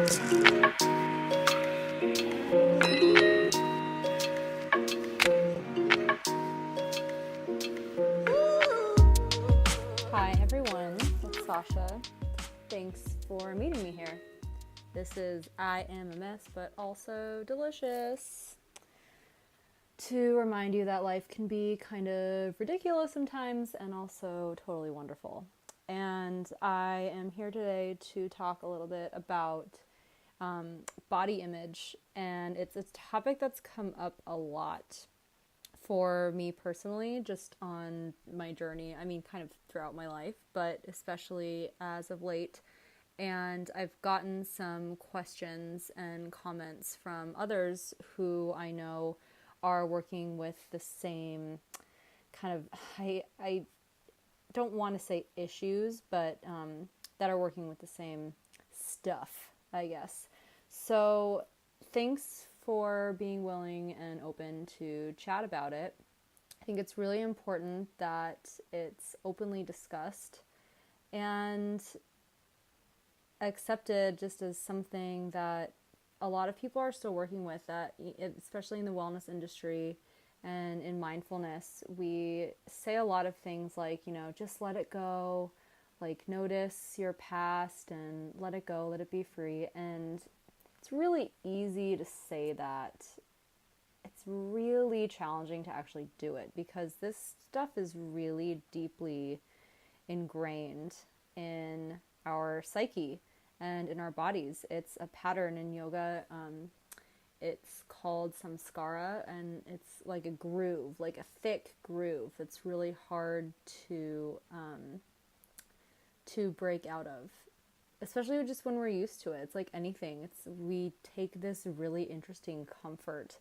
Hi everyone, it's Sasha. Thanks for meeting me here. This is I Am a Mess, but also delicious. To remind you that life can be kind of ridiculous sometimes and also totally wonderful. And I am here today to talk a little bit about body image, and it's a topic that's come up a lot for me personally, just on my journey. I mean, kind of throughout my life, but especially as of late. And I've gotten some questions and comments from others who I know are working with the same kind of, I don't want to say issues, but that are working with the same stuff, I guess. So thanks for being willing and open to chat about it. I think it's really important that it's openly discussed and accepted just as something that a lot of people are still working with, that especially in the wellness industry and in mindfulness, we say a lot of things like, just let it go, like notice your past and let it go, let it be free. And it's really easy to say that. It's really challenging to actually do it because this stuff is really deeply ingrained in our psyche and in our bodies. It's a pattern in yoga. It's called samskara, and it's like a groove, like a thick groove. It's really hard to break out of, especially just when we're used to it. It's like anything. We take this really interesting comfort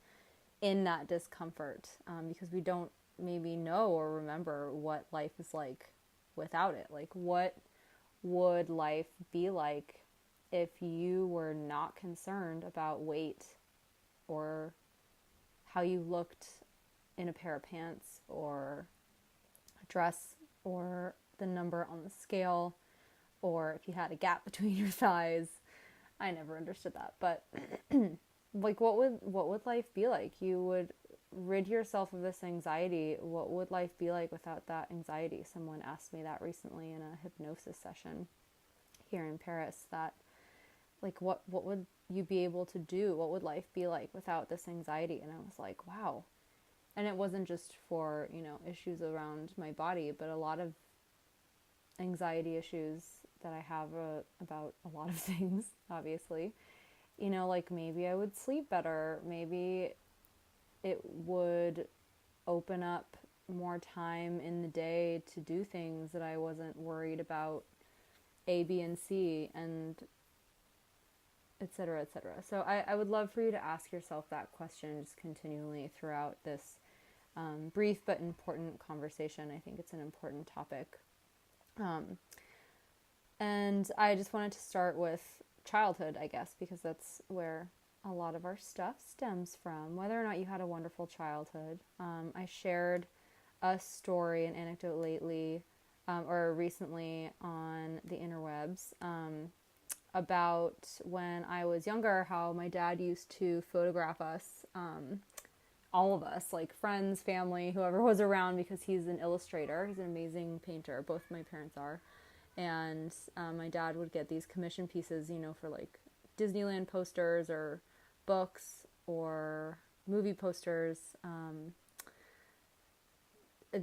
in that discomfort because we don't maybe know or remember what life is like without it. Like, what would life be like if you were not concerned about weight or how you looked in a pair of pants or a dress or the number on the scale, or if you had a gap between your thighs? I never understood that, but like, what would life be like? You would rid yourself of this anxiety. What would life be like without that anxiety? Someone asked me that recently in a hypnosis session here in Paris, that like, what would you be able to do? What would life be like without this anxiety? And I was like, wow. And it wasn't just for, issues around my body, but a lot of anxiety issues that I have about a lot of things, obviously. Like, maybe I would sleep better. Maybe it would open up more time in the day to do things that I wasn't worried about A, B, and C, and et cetera, et cetera. So I would love for you to ask yourself that question just continually throughout this brief but important conversation. I think it's an important topic. And I just wanted to start with childhood, I guess, because that's where a lot of our stuff stems from, whether or not you had a wonderful childhood. I shared a story, an anecdote lately, or recently on the interwebs, about when I was younger, how my dad used to photograph us, all of us, like friends, family, whoever was around, because he's an illustrator. He's an amazing painter. Both my parents are. And my dad would get these commission pieces, for like Disneyland posters or books or movie posters.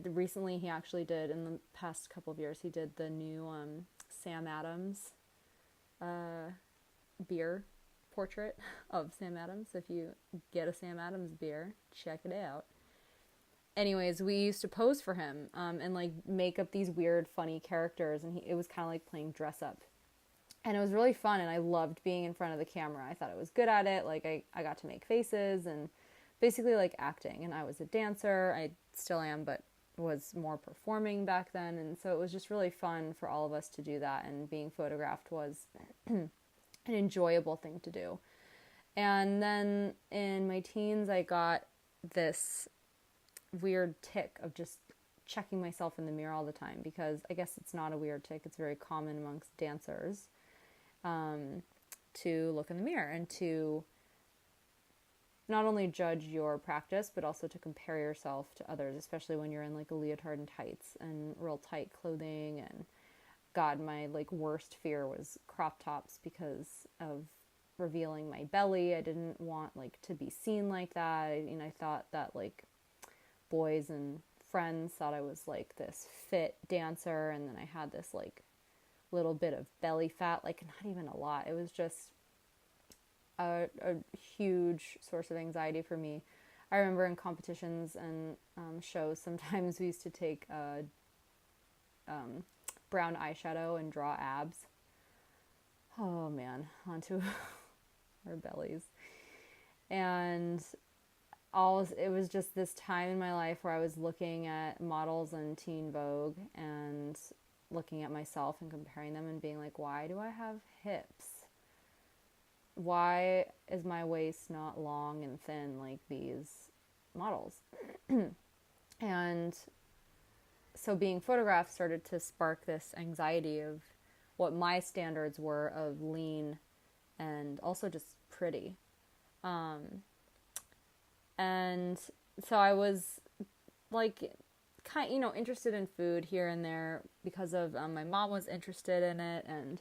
Recently, he actually did, in the past couple of years, he did the new Sam Adams beer portrait of Sam Adams. If you get a Sam Adams beer, check it out. Anyways, we used to pose for him and like make up these weird, funny characters, and it was kind of like playing dress up. And it was really fun, and I loved being in front of the camera. I thought I was good at it. Like, I got to make faces and basically like acting. And I was a dancer. I still am, but was more performing back then. And so it was just really fun for all of us to do that. And being photographed was an enjoyable thing to do. And then in my teens, I got this weird tick of just checking myself in the mirror all the time, because I guess it's not a weird tick. It's very common amongst dancers. to look in the mirror and to not only judge your practice, but also to compare yourself to others, especially when you're in like a leotard and tights and real tight clothing. And God, my like worst fear was crop tops because of revealing my belly. I didn't want like to be seen like that. And I thought that like boys and friends thought I was like this fit dancer, and then I had this like little bit of belly fat, like not even a lot. It was just a huge source of anxiety for me. I remember in competitions and shows, sometimes we used to take brown eyeshadow and draw abs. Oh man, onto our bellies. And it was just this time in my life where I was looking at models in Teen Vogue and looking at myself and comparing them and being like, why do I have hips? Why is my waist not long and thin like these models? And so being photographed started to spark this anxiety of what my standards were of lean and also just pretty. And so I was like interested in food here and there because of my mom was interested in it, and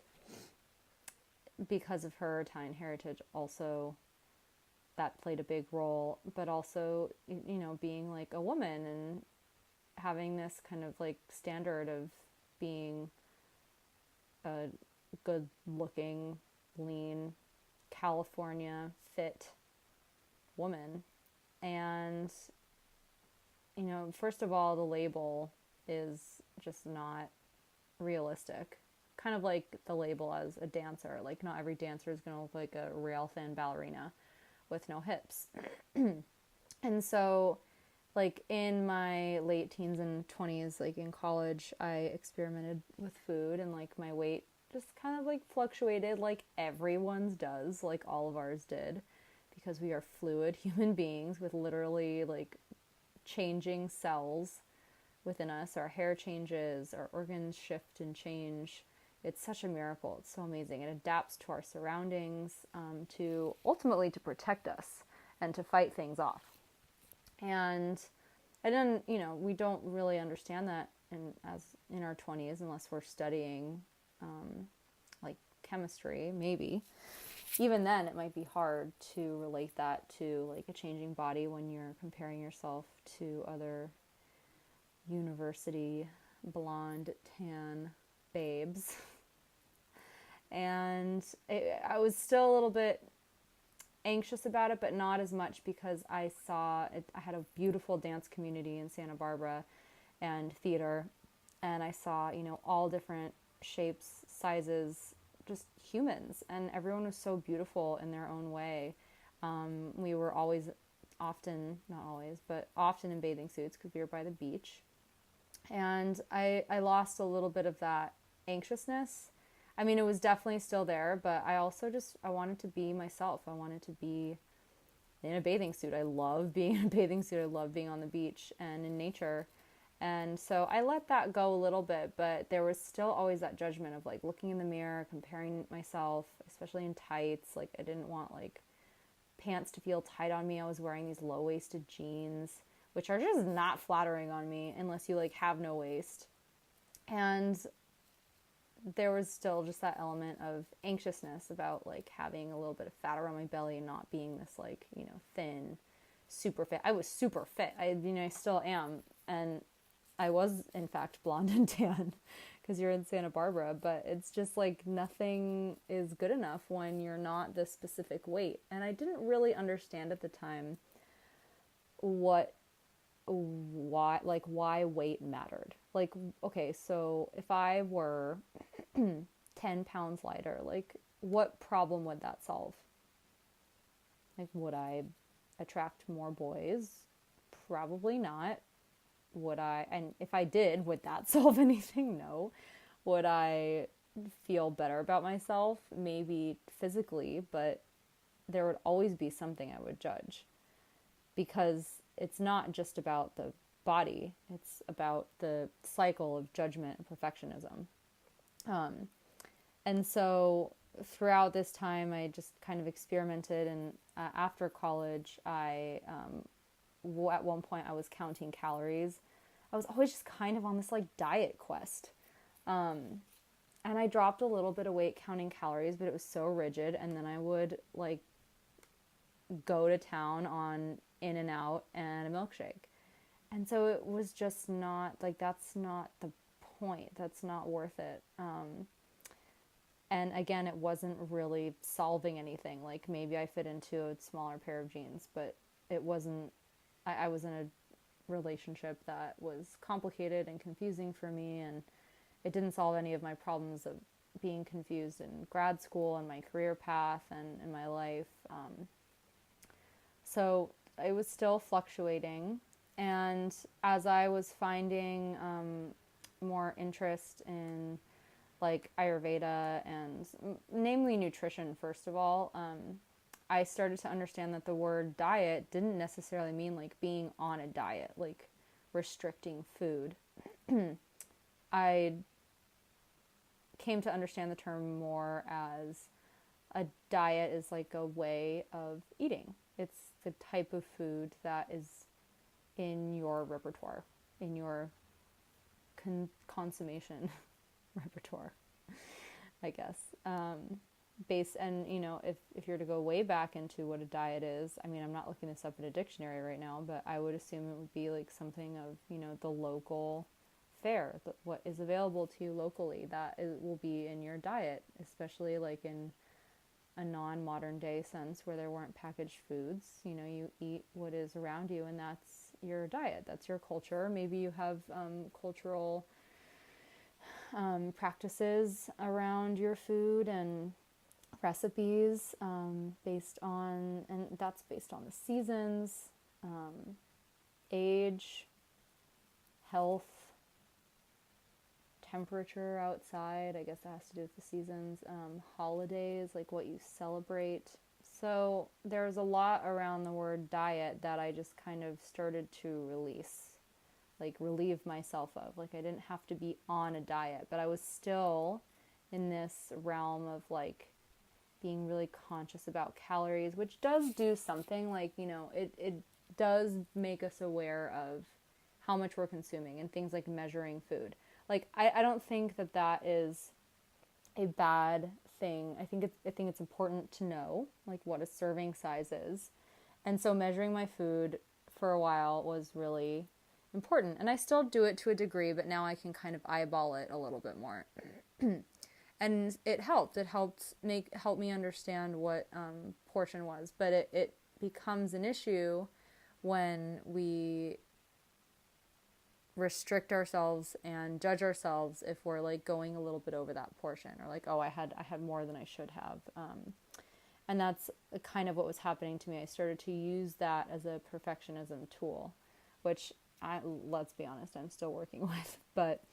because of her Italian heritage also that played a big role, but also being like a woman and having this kind of like standard of being a good looking, lean, California fit woman. And first of all, the label is just not realistic. Kind of like the label as a dancer. Like not every dancer is going to look like a rail thin ballerina with no hips. And so like in my late teens and 20s, like in college, I experimented with food, and like my weight just kind of like fluctuated like everyone's does, like all of ours did, because we are fluid human beings with literally like changing cells within us. Our hair changes, our organs shift and change. It's such a miracle. It's so amazing. It adapts to our surroundings, to ultimately to protect us and to fight things off. And then, we don't really understand that in our 20s unless we're studying like chemistry, maybe. Even then, it might be hard to relate that to like a changing body when you're comparing yourself to other university blonde tan babes. And I was still a little bit anxious about it, but not as much because I saw it. I had a beautiful dance community in Santa Barbara and theater, and I saw, all different shapes, sizes, just humans, and everyone was so beautiful in their own way. We were often in bathing suits because we were by the beach. And I lost a little bit of that anxiousness. I mean, it was definitely still there, but I also I wanted to be myself. I wanted to be in a bathing suit. I love being in a bathing suit. I love being on the beach and in nature. And so I let that go a little bit, but there was still always that judgment of like looking in the mirror, comparing myself, especially in tights. Like I didn't want like pants to feel tight on me. I was wearing these low-waisted jeans, which are just not flattering on me unless you like have no waist. And there was still just that element of anxiousness about like having a little bit of fat around my belly and not being this like, thin, super fit. I was super fit. I still am. And I was in fact blonde and tan because you're in Santa Barbara, but it's just like nothing is good enough when you're not this specific weight. And I didn't really understand at the time why weight mattered. Like, okay, so if I were 10 pounds lighter, like what problem would that solve? Like, would I attract more boys? Probably not. And if I did, would that solve anything? No. Would I feel better about myself? Maybe physically, but there would always be something I would judge, because it's not just about the body. It's about the cycle of judgment and perfectionism. And so throughout this time, I just kind of experimented, and after college, at one point I was counting calories. I was always just kind of on this like diet quest. And I dropped a little bit of weight counting calories, but it was so rigid. And then I would like go to town on In and Out and a milkshake. And so it was just not like, that's not the point. That's not worth it. And again, it wasn't really solving anything. Like maybe I fit into a smaller pair of jeans, but it wasn't, I was in a relationship that was complicated and confusing for me, and it didn't solve any of my problems of being confused in grad school and my career path and in my life. So it was still fluctuating. And as I was finding more interest in like Ayurveda and namely nutrition, first of all, I started to understand that the word diet didn't necessarily mean like being on a diet, like restricting food. I came to understand the term more as a diet is like a way of eating. It's the type of food that is in your repertoire, in your consummation repertoire, I guess. Based, and you know, if you're to go way back into what a diet is, I mean, I'm not looking this up in a dictionary right now, but I would assume it would be like something of, you know, the local fare, what is available to you locally, will be in your diet, especially like in a non-modern day sense where there weren't packaged foods. You know, you eat what is around you, and that's your diet, that's your culture. Maybe you have cultural practices around your food and recipes based on, and that's based on the seasons, age, health, temperature outside. I guess that has to do with the seasons, holidays, like what you celebrate. So there's a lot around the word diet that I just kind of started to relieve myself of. Like I didn't have to be on a diet, but I was still in this realm of like being really conscious about calories, which does do something. Like, you know, it does make us aware of how much we're consuming, and things like measuring food. Like, I don't think that is a bad thing. I think it's important to know like what a serving size is. And so measuring my food for a while was really important. And I still do it to a degree, but now I can kind of eyeball it a little bit more. And it helped. It helped me understand what portion was. But it becomes an issue when we restrict ourselves and judge ourselves if we're like going a little bit over that portion, or like, oh, I had more than I should have. And that's kind of what was happening to me. I started to use that as a perfectionism tool, which let's be honest, I'm still working with, but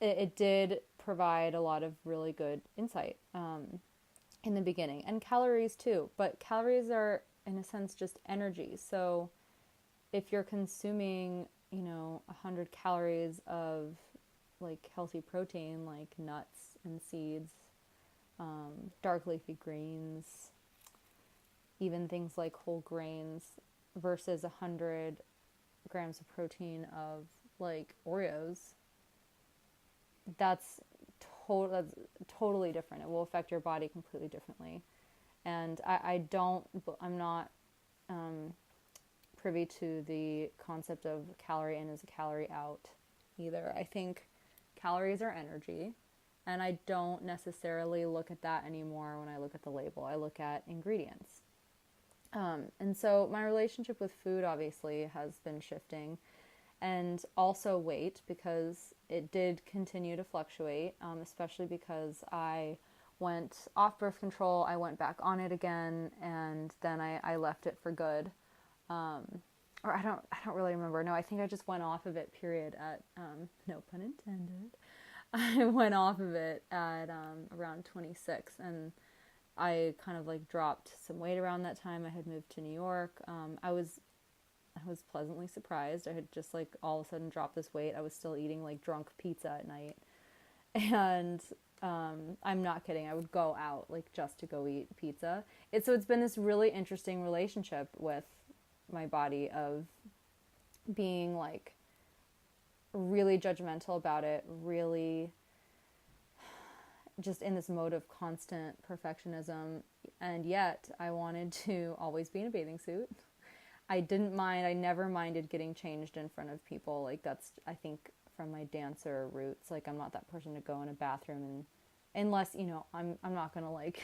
it did provide a lot of really good insight in the beginning, and calories too. But calories are, in a sense, just energy. So if you're consuming, you know, 100 calories of like healthy protein, like nuts and seeds, dark leafy greens, even things like whole grains, versus 100 grams of protein of like Oreos, that's totally different. It will affect your body completely differently. And I'm not privy to the concept of calorie in is a calorie out either. I think calories are energy, and I don't necessarily look at that anymore when I look at the label. I look at ingredients. And so my relationship with food obviously has been shifting, and also weight, because it did continue to fluctuate, especially because I went off birth control. I went back on it again, and then I left it for good. Or I don't really remember. No, I think I just went off of it, period, at, no pun intended. I went off of it at around 26, and I kind of like dropped some weight around that time. I had moved to New York. I was pleasantly surprised. I had just like all of a sudden dropped this weight. I was still eating like drunk pizza at night. And I'm not kidding. I would go out like just to go eat pizza. It's been this really interesting relationship with my body of being like really judgmental about it, really just in this mode of constant perfectionism. And yet I wanted to always be in a bathing suit. I never minded getting changed in front of people. Like that's, I think, from my dancer roots. Like I'm not that person to go in a bathroom and, unless, I'm not gonna like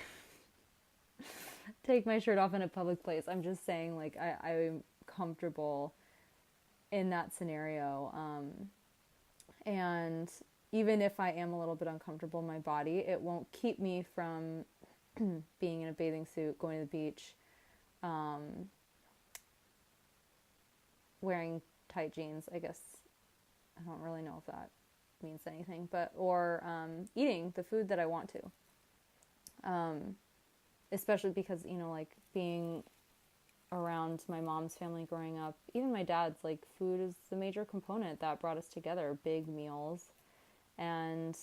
take my shirt off in a public place. I'm just saying like I'm comfortable in that scenario. And even if I am a little bit uncomfortable in my body, it won't keep me from being in a bathing suit, going to the beach, wearing tight jeans. I guess I don't really know if that means anything, but or eating the food that I want to. Especially because like being around my mom's family growing up, even my dad's, like food is the major component that brought us together. Big meals, and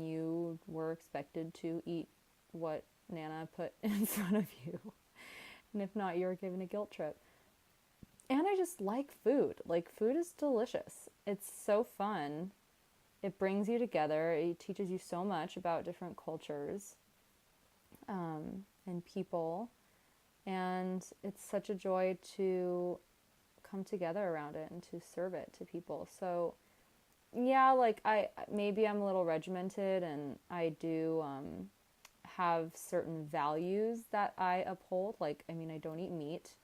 you were expected to eat what Nana put in front of you. And if not, you were given a guilt trip. And I just like food. Like, food is delicious. It's so fun. It brings you together. It teaches you so much about different cultures and people. And it's such a joy to come together around it and to serve it to people. So yeah, like maybe I'm a little regimented, and I do have certain values that I uphold. Like, I mean, I don't eat meat,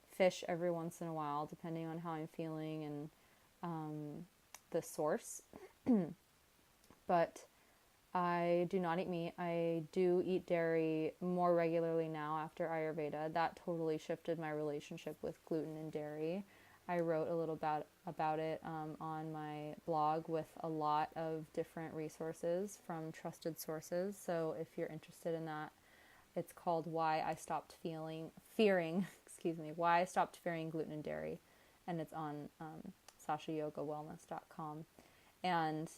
fish every once in a while, depending on how I'm feeling and the source. But I do not eat meat. I do eat dairy more regularly now after Ayurveda. That totally shifted my relationship with gluten and dairy. I wrote a little about it on my blog with a lot of different resources from trusted sources. So if you're interested in that, it's called Why I Stopped Fearing Why I Stopped Fearing Gluten and Dairy. And it's on sashayogawellness.com. And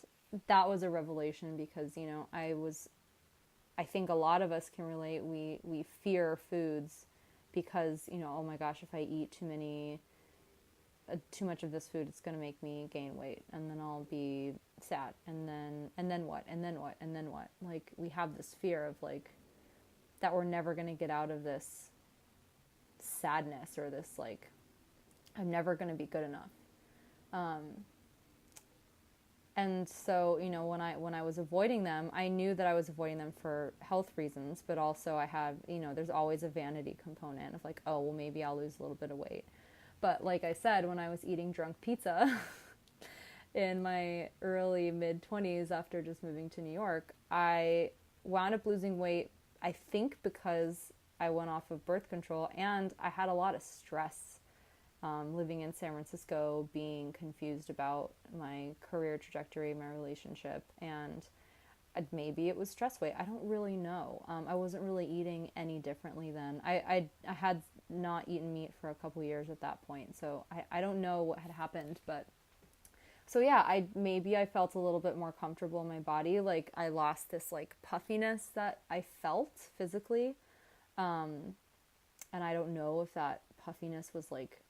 that was a revelation because, I think a lot of us can relate. We fear foods because, oh my gosh, if I eat too much of this food, it's going to make me gain weight, and then I'll be sad, and then what, and then what, and then what? Like, we have this fear of like that we're never going to get out of this sadness, or this like I'm never going to be good enough. And so, when I was avoiding them, I knew that I was avoiding them for health reasons, but also I have, there's always a vanity component of like, oh, well, maybe I'll lose a little bit of weight. But like I said, when I was eating drunk pizza in my early mid-20s after just moving to New York, I wound up losing weight, I think because I went off of birth control, and I had a lot of stress living in San Francisco, being confused about my career trajectory, my relationship, and maybe it was stress weight. I don't really know. I wasn't really eating any differently then. I had not eaten meat for a couple years at that point, so I don't know what had happened, but so yeah, I felt a little bit more comfortable in my body. Like, I lost this like puffiness that I felt physically, and I don't know if that puffiness was like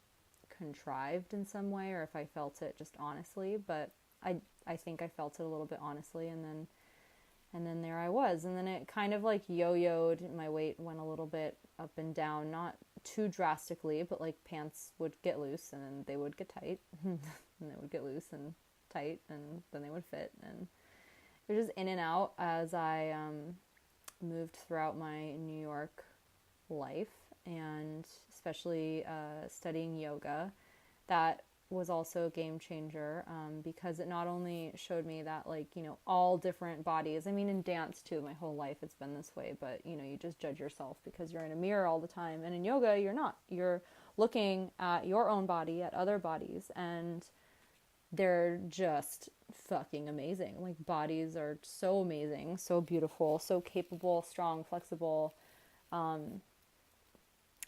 contrived in some way or if I felt it just honestly, but I think I felt it a little bit honestly, and then there I was, and then it kind of like yo-yoed. My weight went a little bit up and down, not too drastically, but like pants would get loose and then they would get tight and they would get loose and tight and then they would fit, and it was just in and out as I moved throughout my New York life, and especially studying yoga. That was also a game changer because it not only showed me that, like, all different bodies, I mean, in dance too, my whole life it's been this way, but you just judge yourself because you're in a mirror all the time, and in yoga you're not. You're looking at your own body, at other bodies, and they're just fucking amazing. Like, bodies are so amazing, so beautiful, so capable, strong, flexible,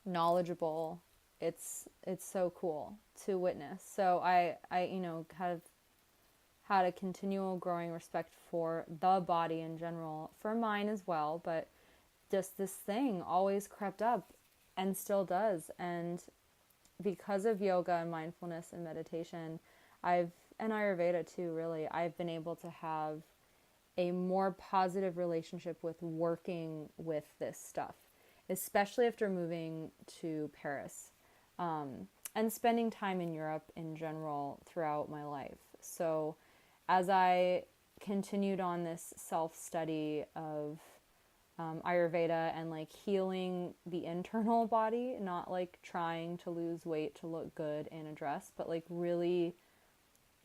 knowledgeable. It's so cool to witness. So I kind of had a continual growing respect for the body in general, for mine as well, but just this thing always crept up and still does. And because of yoga and mindfulness and meditation, and Ayurveda too, really, I've been able to have a more positive relationship with working with this stuff, especially after moving to Paris, and spending time in Europe in general throughout my life. So as I continued on this self-study of Ayurveda and like healing the internal body, not like trying to lose weight to look good in a dress, but like really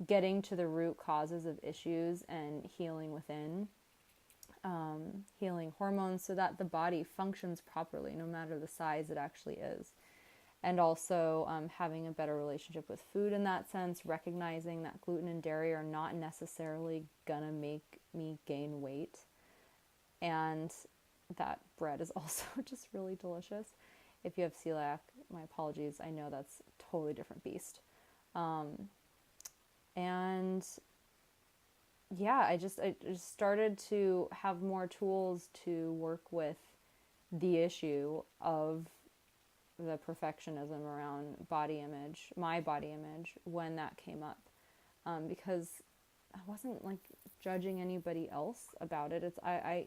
getting to the root causes of issues and healing within, healing hormones so that the body functions properly no matter the size it actually is. And also having a better relationship with food in that sense, recognizing that gluten and dairy are not necessarily gonna make me gain weight, and that bread is also just really delicious. If you have celiac, my apologies, I know that's a totally different beast. And yeah, I just started to have more tools to work with the issue of the perfectionism around body image, my body image, when that came up. Because I wasn't like judging anybody else about it.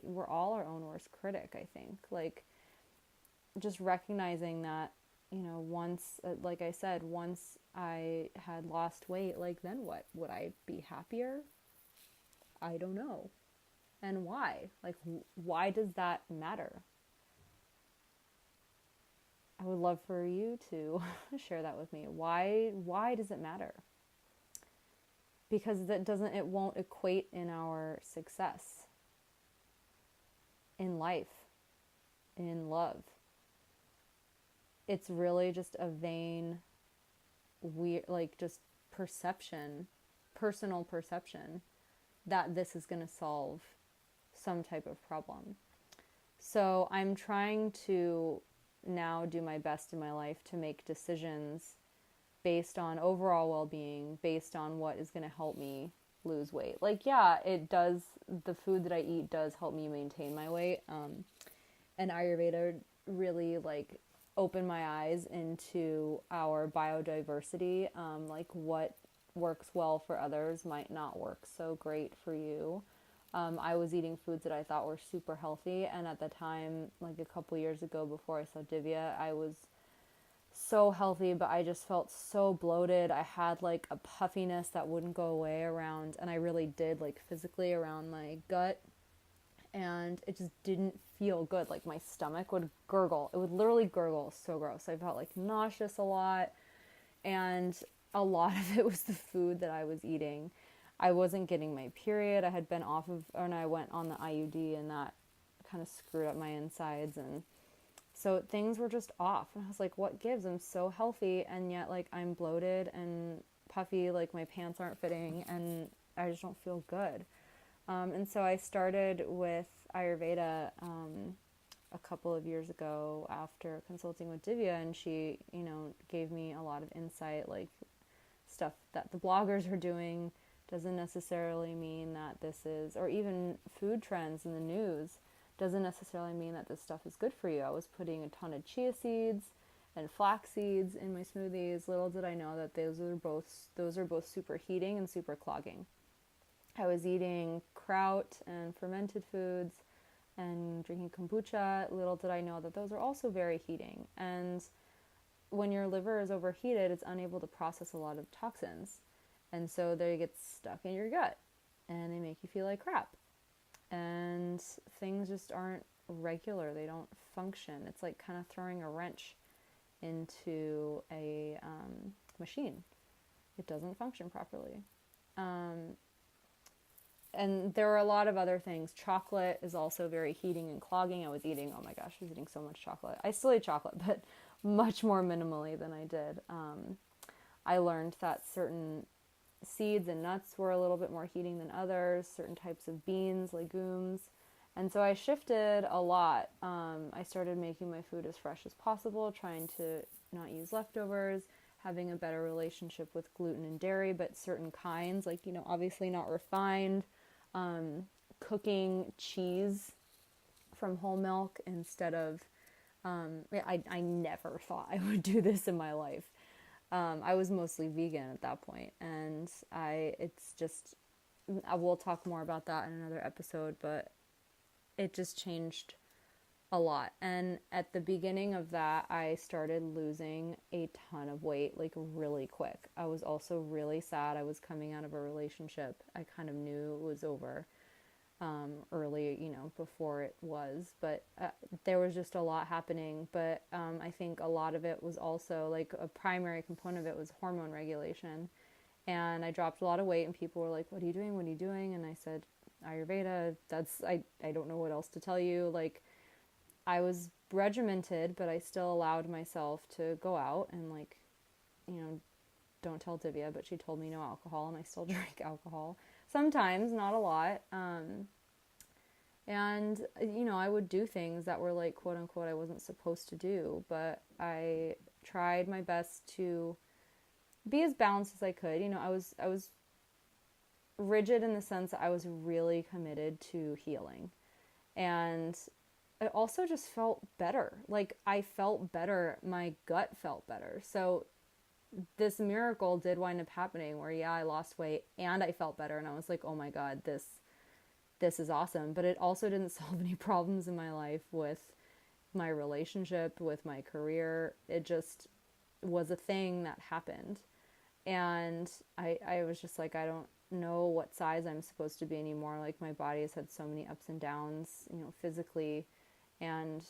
We're all our own worst critic, I think. Like, just recognizing that, once, like I said, once I had lost weight, like, then what? Would I be happier? I don't know. And why? Like, why does that matter? I would love for you to share that with me. Why does it matter? Because it won't equate in our success, in life, in love. It's really just a vain, weird, like just perception, personal perception that this is going to solve some type of problem. So I'm trying to now do my best in my life to make decisions based on overall well-being, based on what is going to help me lose weight. Like, yeah, it does, the food that I eat does help me maintain my weight. And Ayurveda really like opened my eyes into our biodiversity. Like what works well for others might not work so great for you. I was eating foods that I thought were super healthy, and at the time, like a couple years ago before I saw Divya, I was so healthy, but I just felt so bloated. I had like a puffiness that wouldn't go away around, and I really did, like physically around my gut, and it just didn't feel good. Like my stomach would gurgle. It would literally gurgle. So gross. I felt like nauseous a lot, and a lot of it was the food that I was eating. I wasn't getting my period. I had been off of, and I went on the IUD, and that kind of screwed up my insides, and so things were just off. And I was like, what gives? I'm so healthy, and yet like I'm bloated and puffy, like my pants aren't fitting, and I just don't feel good. And so I started with Ayurveda a couple of years ago after consulting with Divya, and she, gave me a lot of insight, like stuff that the bloggers are doing doesn't necessarily mean that this is, or even food trends in the news doesn't necessarily mean that this stuff is good for you. I was putting a ton of chia seeds and flax seeds in my smoothies. Little did I know that those are both super heating and super clogging. I was eating kraut and fermented foods and drinking kombucha. Little did I know that those are also very heating. And when your liver is overheated, it's unable to process a lot of toxins. And so they get stuck in your gut and they make you feel like crap. And things just aren't regular. They don't function. It's like kind of throwing a wrench into a machine. It doesn't function properly. And there are a lot of other things. Chocolate is also very heating and clogging. I was eating so much chocolate. I still eat chocolate, but much more minimally than I did. I learned that certain seeds and nuts were a little bit more heating than others, certain types of beans, legumes. And so I shifted a lot. I started making my food as fresh as possible, trying to not use leftovers. having a better relationship with gluten and dairy, but certain kinds, like, obviously not refined, cooking cheese from whole milk instead of, I never thought I would do this in my life. I was mostly vegan at that point, and it's just, I will talk more about that in another episode, but it just changed a lot. And at the beginning of that, I started losing a ton of weight, like really quick. I was also really sad. I was coming out of a relationship. I kind of knew it was over early, before it was, but there was just a lot happening. But I think a lot of it was also, like, a primary component of it was hormone regulation. And I dropped a lot of weight, and people were like, what are you doing? What are you doing? And I said, Ayurveda. I don't know what else to tell you. Like, I was regimented, but I still allowed myself to go out and, like, don't tell Divya, but she told me no alcohol, and I still drink alcohol. Sometimes, not a lot. And, I would do things that were, like, quote unquote, I wasn't supposed to do, but I tried my best to be as balanced as I could. I was rigid in the sense that I was really committed to healing. And it also just felt better. Like, I felt better. My gut felt better. So this miracle did wind up happening where, yeah, I lost weight and I felt better. And I was like, oh my God, this is awesome. But it also didn't solve any problems in my life with my relationship, with my career. It just was a thing that happened. And I was just like, I don't know what size I'm supposed to be anymore. Like, my body has had so many ups and downs, physically and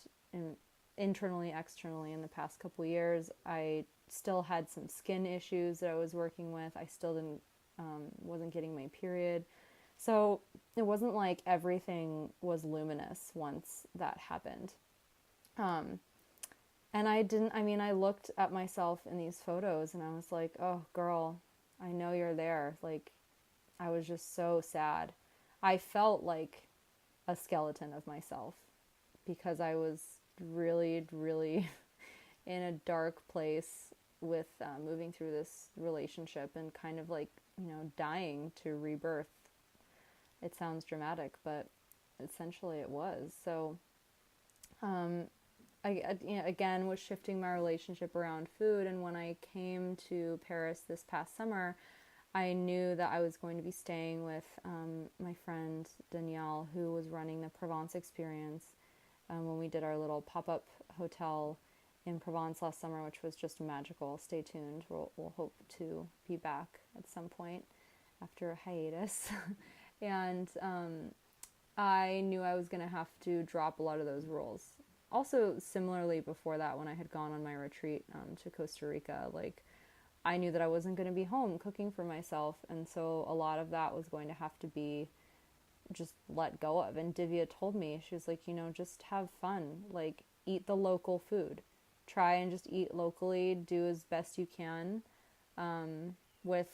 internally, externally in the past couple of years. I still had some skin issues that I was working with. I still wasn't getting my period. So it wasn't like everything was luminous once that happened. And I looked at myself in these photos and I was like, oh girl, I know you're there. Like, I was just so sad. I felt like a skeleton of myself because I was really, really in a dark place with moving through this relationship and kind of like, dying to rebirth. It sounds dramatic, but essentially it was. So, I again was shifting my relationship around food, and when I came to Paris this past summer, I knew that I was going to be staying with my friend Danielle, who was running the Provence experience when we did our little pop-up hotel in Provence last summer, which was just magical. Stay tuned. We'll hope to be back at some point after a hiatus. And I knew I was going to have to drop a lot of those rules. Also, similarly, before that, when I had gone on my retreat to Costa Rica, like, I knew that I wasn't going to be home cooking for myself, and so a lot of that was going to have to be just let go of. And Divya told me, she was like, just have fun, like, eat the local food, try and just eat locally, do as best you can with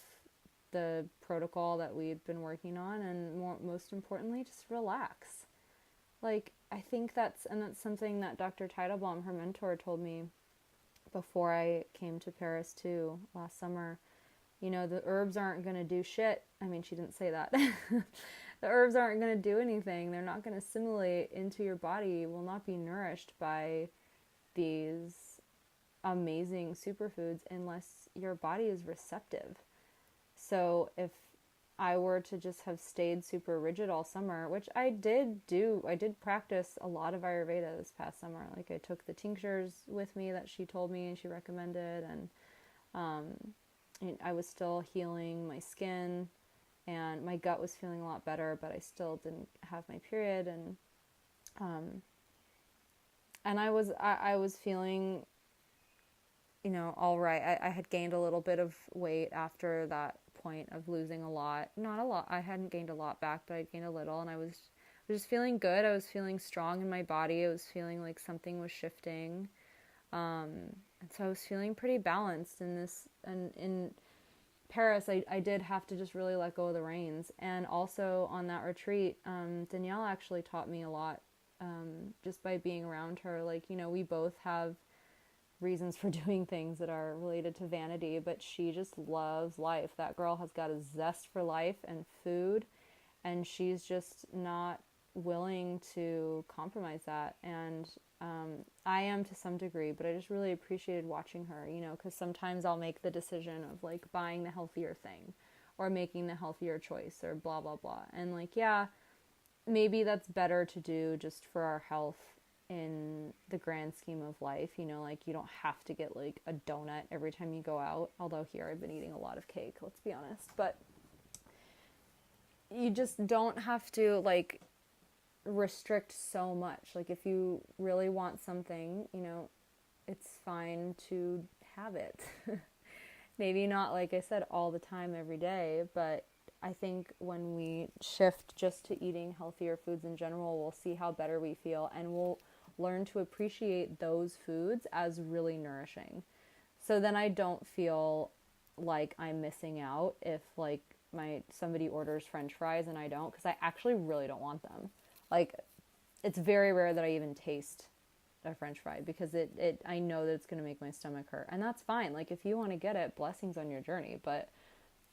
the protocol that we've been working on, and most importantly, just relax. Like, I think that's something that Dr. Teitelbaum, her mentor, told me before I came to Paris too last summer. The herbs aren't going to do shit. I mean, she didn't say that. The herbs aren't going to do anything. They're not going to assimilate into your body. You will not be nourished by these amazing superfoods unless your body is receptive. So if I were to just have stayed super rigid all summer, which I did practice a lot of Ayurveda this past summer. Like, I took the tinctures with me that she told me and she recommended, and I was still healing my skin, and my gut was feeling a lot better, but I still didn't have my period, and I was feeling, all right. I had gained a little bit of weight after that point of losing a lot. Not a lot. I hadn't gained a lot back, but I'd gained a little, and I was just feeling good. I was feeling strong in my body. I was feeling like something was shifting. And so I was feeling pretty balanced in this. And in Paris, I did have to just really let go of the reins. And also on that retreat, Danielle actually taught me a lot just by being around her. Like, we both have reasons for doing things that are related to vanity, but she just loves life. That girl has got a zest for life and food, and she's just not willing to compromise that. And I am to some degree, but I just really appreciated watching her, because sometimes I'll make the decision of like buying the healthier thing or making the healthier choice or blah, blah, blah. And like, yeah, maybe that's better to do just for our health in the grand scheme of life, like you don't have to get like a donut every time you go out. Although here I've been eating a lot of cake, let's be honest. But you just don't have to like restrict so much. Like if you really want something, it's fine to have it. Maybe not, like I said, all the time every day, but I think when we shift just to eating healthier foods in general, we'll see how better we feel, and we'll learn to appreciate those foods as really nourishing. So then I don't feel like I'm missing out if like somebody orders French fries and I don't, because I actually really don't want them. Like, it's very rare that I even taste a French fry because I know that it's going to make my stomach hurt, and that's fine. Like, if you want to get it, blessings on your journey. But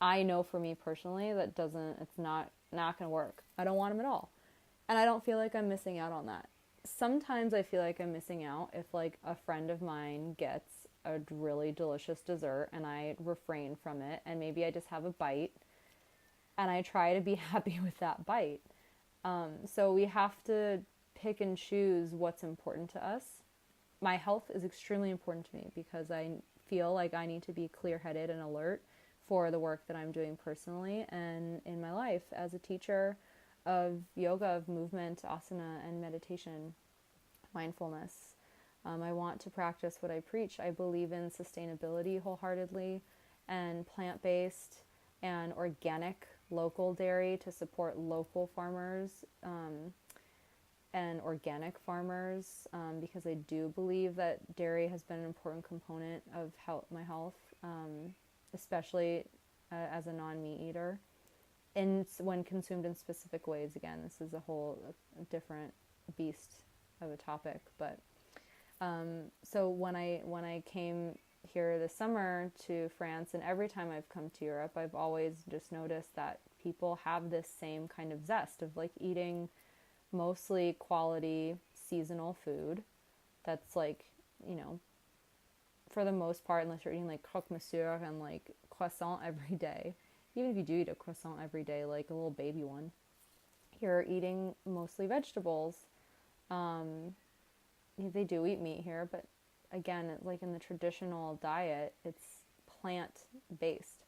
I know for me personally it's not going to work. I don't want them at all, and I don't feel like I'm missing out on that. Sometimes I feel like I'm missing out if like a friend of mine gets a really delicious dessert and I refrain from it, and maybe I just have a bite and I try to be happy with that bite. So we have to pick and choose what's important to us. My health is extremely important to me because I feel like I need to be clear-headed and alert for the work that I'm doing personally and in my life as a teacher of yoga, of movement, asana, and meditation, mindfulness. I want to practice what I preach. I believe in sustainability wholeheartedly and plant-based and organic local dairy to support local farmers and organic farmers, because I do believe that dairy has been an important component of my health, especially as a non-meat eater, and when consumed in specific ways. Again, this is a whole different beast of a topic, but so when I came here this summer to France, and every time I've come to Europe, I've always just noticed that people have this same kind of zest of like eating mostly quality seasonal food that's like, for the most part, unless you're eating like croque monsieur and like croissant every day, even if you do eat a croissant every day, like a little baby one, you're eating mostly vegetables. They do eat meat here, but again, like in the traditional diet, it's plant-based.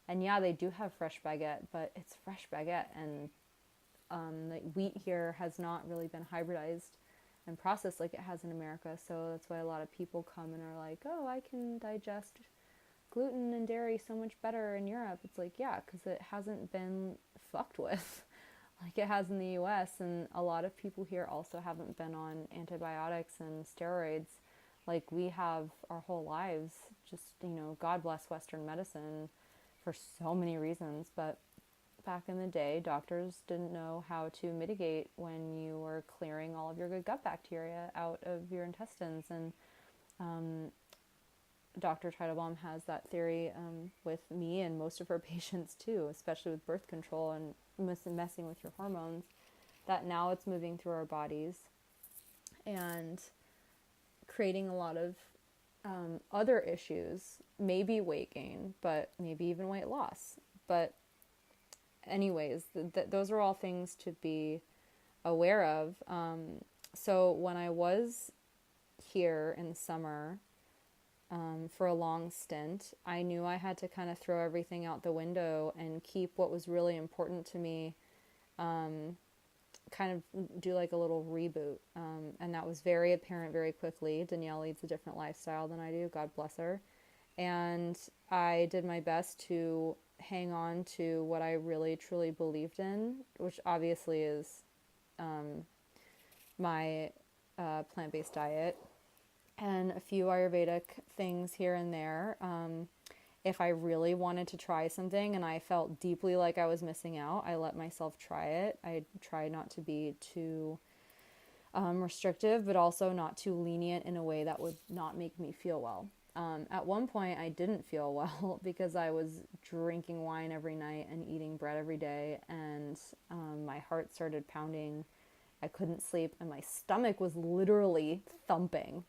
And yeah, they do have fresh baguette, but it's fresh baguette, and the wheat here has not really been hybridized and processed like it has in America. So that's why a lot of people come and are like, oh, I can digest gluten and dairy so much better in Europe. It's like, yeah, because it hasn't been fucked with like it has in the US. And a lot of people here also haven't been on antibiotics and steroids like we have our whole lives. Just, God bless Western medicine for so many reasons. But back in the day, doctors didn't know how to mitigate when you were clearing all of your good gut bacteria out of your intestines. And Dr. Teitelbaum has that theory with me and most of her patients too, especially with birth control and messing with your hormones, that now it's moving through our bodies and creating a lot of other issues, maybe weight gain, but maybe even weight loss. But anyways, those are all things to be aware of. So when I was here in the summer for a long stint, I knew I had to kind of throw everything out the window and keep what was really important to me, kind of do like a little reboot. And that was very apparent very quickly. Danielle leads a different lifestyle than I do, God bless her. And I did my best to hang on to what I really truly believed in, which obviously is my plant-based diet and a few Ayurvedic things here and there. If I really wanted to try something and I felt deeply like I was missing out, I let myself try it. I try not to be too restrictive, but also not too lenient in a way that would not make me feel well. At one point, I didn't feel well because I was drinking wine every night and eating bread every day, and my heart started pounding. I couldn't sleep, and my stomach was literally thumping.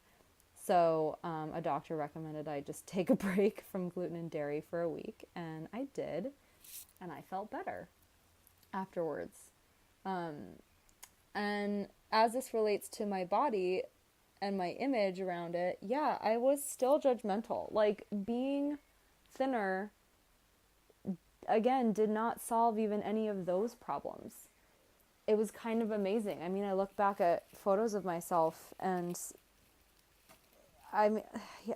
So a doctor recommended I just take a break from gluten and dairy for a week, and I did, and I felt better afterwards. And as this relates to my body and my image around it, yeah, I was still judgmental. Like, being thinner, again, did not solve even any of those problems. It was kind of amazing. I mean, I look back at photos of myself, and I mean,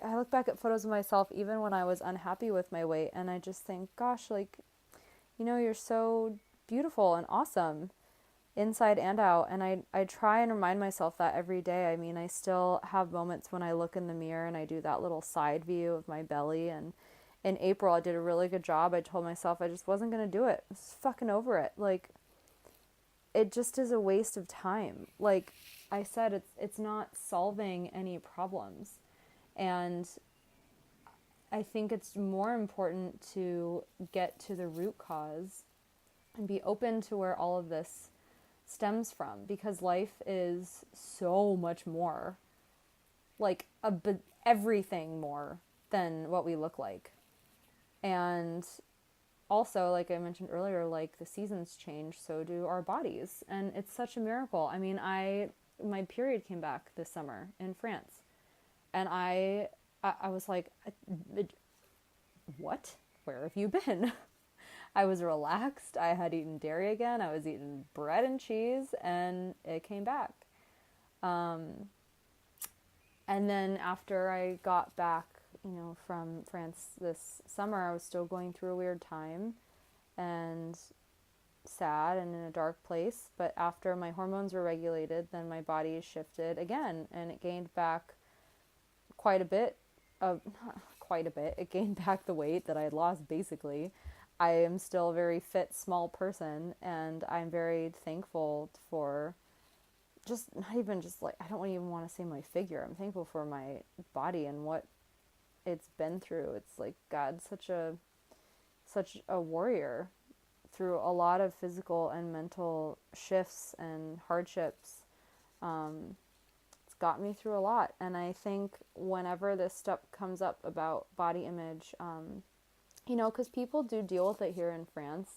I look back at photos of myself even when I was unhappy with my weight, and I just think, gosh, like, you're so beautiful and awesome inside and out. And I try and remind myself that every day. I mean, I still have moments when I look in the mirror and I do that little side view of my belly. And in April, I did a really good job. I told myself I just wasn't going to do it. I was fucking over it. Like, it just is a waste of time. Like I said, it's not solving any problems. And I think it's more important to get to the root cause and be open to where all of this stems from, because life is so much more, like everything more than what we look like. And also, like I mentioned earlier, like the seasons change, so do our bodies, and it's such a miracle. I mean, my period came back this summer in France, and I was like, what? Where have you been? I was relaxed. I had eaten dairy again. I was eating bread and cheese, and it came back. And then after I got back, from France this summer, I was still going through a weird time and sad and in a dark place. But after my hormones were regulated, then my body shifted again, and it gained back quite a bit of, not quite a bit, it gained back the weight that I had lost basically. I am still a very fit, small person, and I'm very thankful for just, not even just like, I don't even want to say my figure. I'm thankful for my body and what it's been through. It's like God's such a warrior through a lot of physical and mental shifts and hardships. It's got me through a lot. And I think whenever this stuff comes up about body image, because people do deal with it here in France.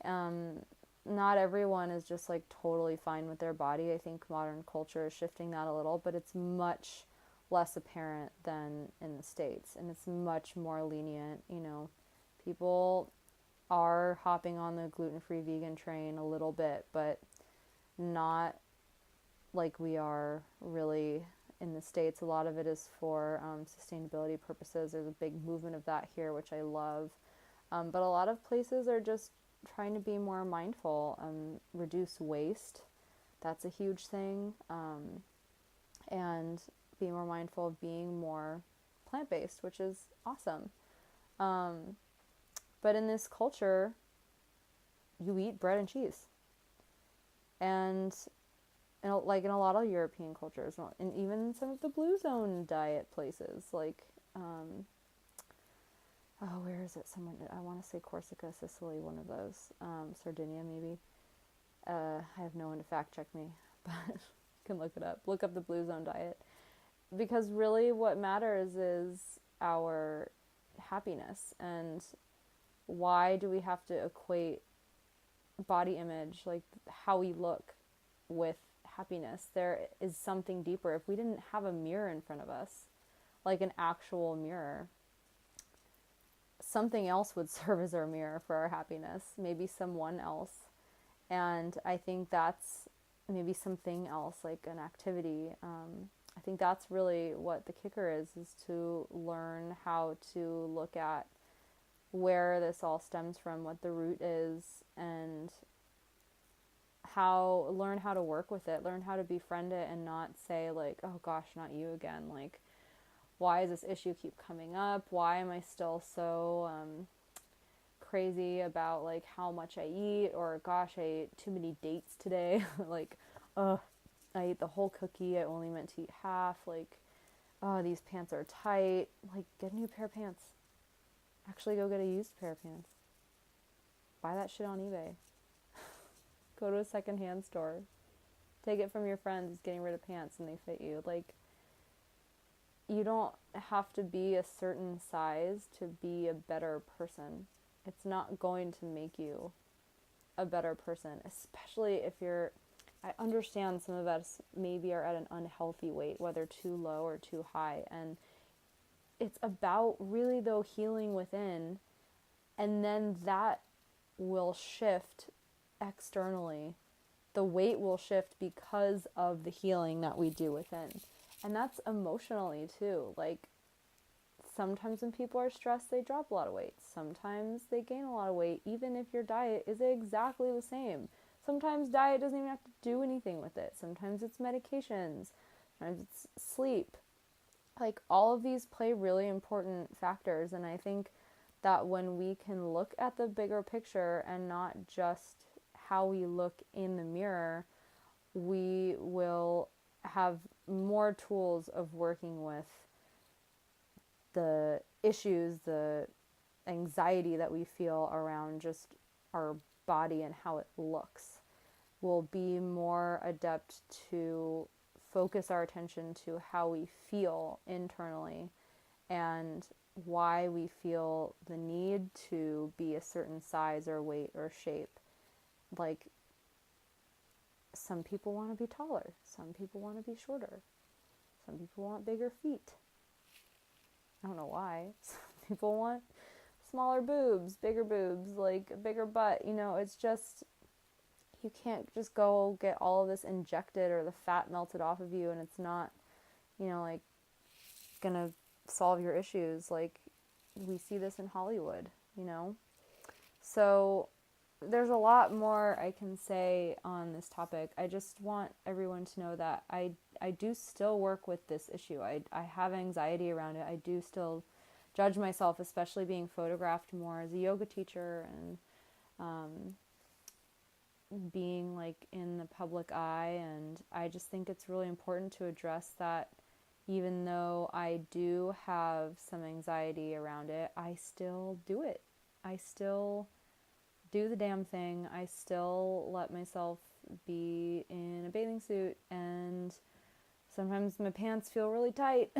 Not everyone is just like totally fine with their body. I think modern culture is shifting that a little, but it's much less apparent than in the States, and it's much more lenient. People are hopping on the gluten-free vegan train a little bit, but not like we are really in the States. A lot of it is for sustainability purposes. There's a big movement of that here, which I love. But a lot of places are just trying to be more mindful, reduce waste. That's a huge thing. And be more mindful of being more plant-based, which is awesome. But in this culture, you eat bread and cheese. And in a lot of European cultures, and even some of the blue zone diet places, like, where is it? I want to say Corsica, Sicily, one of those, Sardinia maybe. I have no one to fact check me, but you can look it up. Look up the blue zone diet, because really what matters is our happiness. And why do we have to equate body image, like how we look, with happiness? There is something deeper. If we didn't have a mirror in front of us, like an actual mirror, something else would serve as our mirror for our happiness, maybe someone else. And I think that's maybe something else, like an activity. I think that's really what the kicker is to learn how to look at where this all stems from, what the root is, and learn how to work with it, learn how to befriend it, and not say like, oh gosh, not you again. Like, why does this issue keep coming up? Why am I still so crazy about like how much I eat? Or gosh, I ate too many dates today. Like, ugh. I ate the whole cookie. I only meant to eat half. Like, oh, these pants are tight. Like, get a new pair of pants. Actually, go get a used pair of pants. Buy that shit on eBay. Go to a secondhand store. Take it from your friends who's getting rid of pants and they fit you. Like, you don't have to be a certain size to be a better person. It's not going to make you a better person, especially if you're, I understand some of us maybe are at an unhealthy weight, whether too low or too high. And it's about really, though, healing within, and then that will shift externally. The weight will shift because of the healing that we do within. And that's emotionally too. Like, sometimes when people are stressed, they drop a lot of weight. Sometimes they gain a lot of weight, even if your diet is exactly the same. Sometimes diet doesn't even have to do anything with it. Sometimes it's medications. Sometimes it's sleep. Like, all of these play really important factors. And I think that when we can look at the bigger picture and not just how we look in the mirror, we will have more tools of working with the issues, the anxiety that we feel around just our body and how it looks. We'll be more adept to focus our attention to how we feel internally and why we feel the need to be a certain size or weight or shape. Like, some people want to be taller, some people want to be shorter, some people want bigger feet. I don't know why. Some people want smaller boobs, like a bigger butt. You know, it's just, you can't just go get all of this injected or the fat melted off of you and it's not, you know, like, gonna solve your issues. Like, we see this in Hollywood, you know? So there's a lot more I can say on this topic. I just want everyone to know that I do still work with this issue. I have anxiety around it. I do still judge myself, especially being photographed more as a yoga teacher and being like in the public eye. And I just think it's really important to address that even though I do have some anxiety around it, I still do it. I still do the damn thing. I still let myself be in a bathing suit, and sometimes my pants feel really tight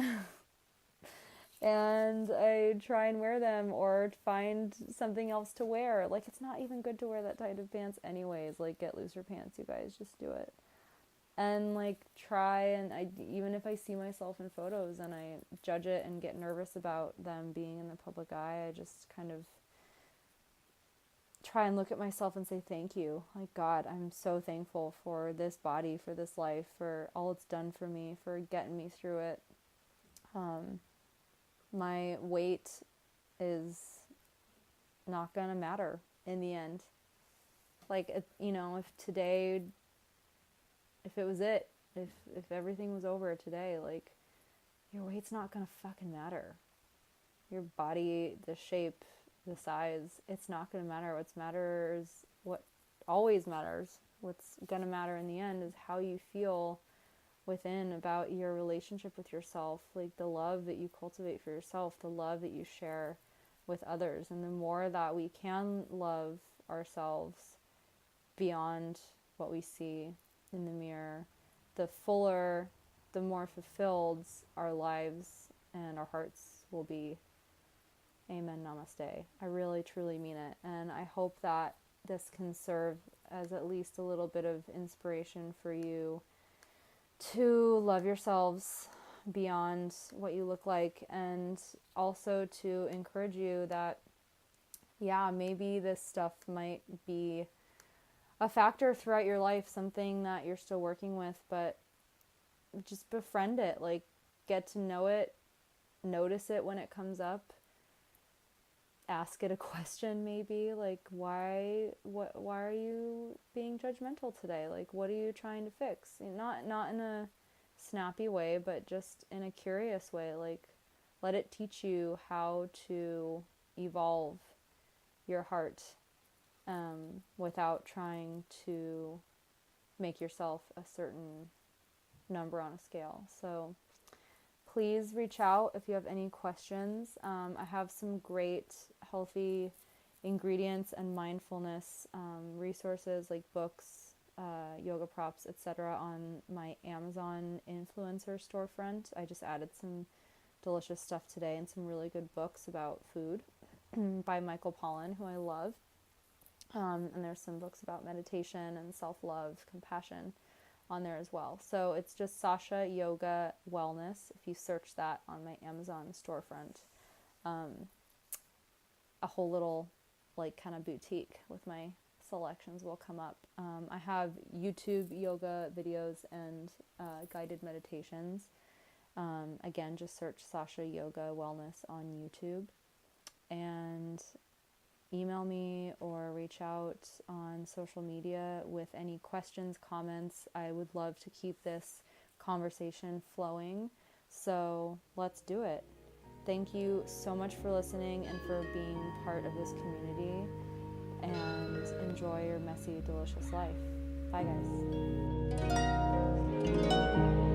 and I try and wear them or find something else to wear. Like, it's not even good to wear that tight of pants anyways. Like, get looser pants, you guys. Just do it. And like, try, and even if I see myself in photos and I judge it and get nervous about them being in the public eye, I just kind of try and look at myself and say thank you. Like, God, I'm so thankful for this body, for this life, for all it's done for me, for getting me through it. My weight is not gonna matter in the end. Like, you know, if today, if it was it, if everything was over today, like, your weight's not gonna fucking matter. Your body, the shape, the size, it's not gonna matter. What always matters, what's gonna matter in the end is how you feel within about your relationship with yourself, like the love that you cultivate for yourself, the love that you share with others. And the more that we can love ourselves beyond what we see in the mirror, the fuller, the more fulfilled our lives and our hearts will be. Amen. Namaste. I really, truly mean it. And I hope that this can serve as at least a little bit of inspiration for you to love yourselves beyond what you look like, and also to encourage you that, yeah, maybe this stuff might be a factor throughout your life, something that you're still working with, but just befriend it. Like, get to know it, notice it when it comes up, ask it a question maybe, like, why are you being judgmental today? Like, what are you trying to fix? Not in a snappy way, but just in a curious way. Like, let it teach you how to evolve your heart without trying to make yourself a certain number on a scale. So please reach out if you have any questions. I have some great healthy ingredients and mindfulness resources like books, yoga props, etc. on my Amazon influencer storefront. I just added some delicious stuff today and some really good books about food by Michael Pollan, who I love. And there's some books about meditation and self-love, compassion on there as well. So it's just Sasha Yoga Wellness. If you search that on my Amazon storefront, a whole little like kind of boutique with my selections will come up. I have YouTube yoga videos and guided meditations. Again, just search Sasha Yoga Wellness on YouTube, and email me or reach out on social media with any questions, comments. I would love to keep this conversation flowing. So let's do it. Thank you so much for listening and for being part of this community, and enjoy your messy, delicious life. Bye, guys.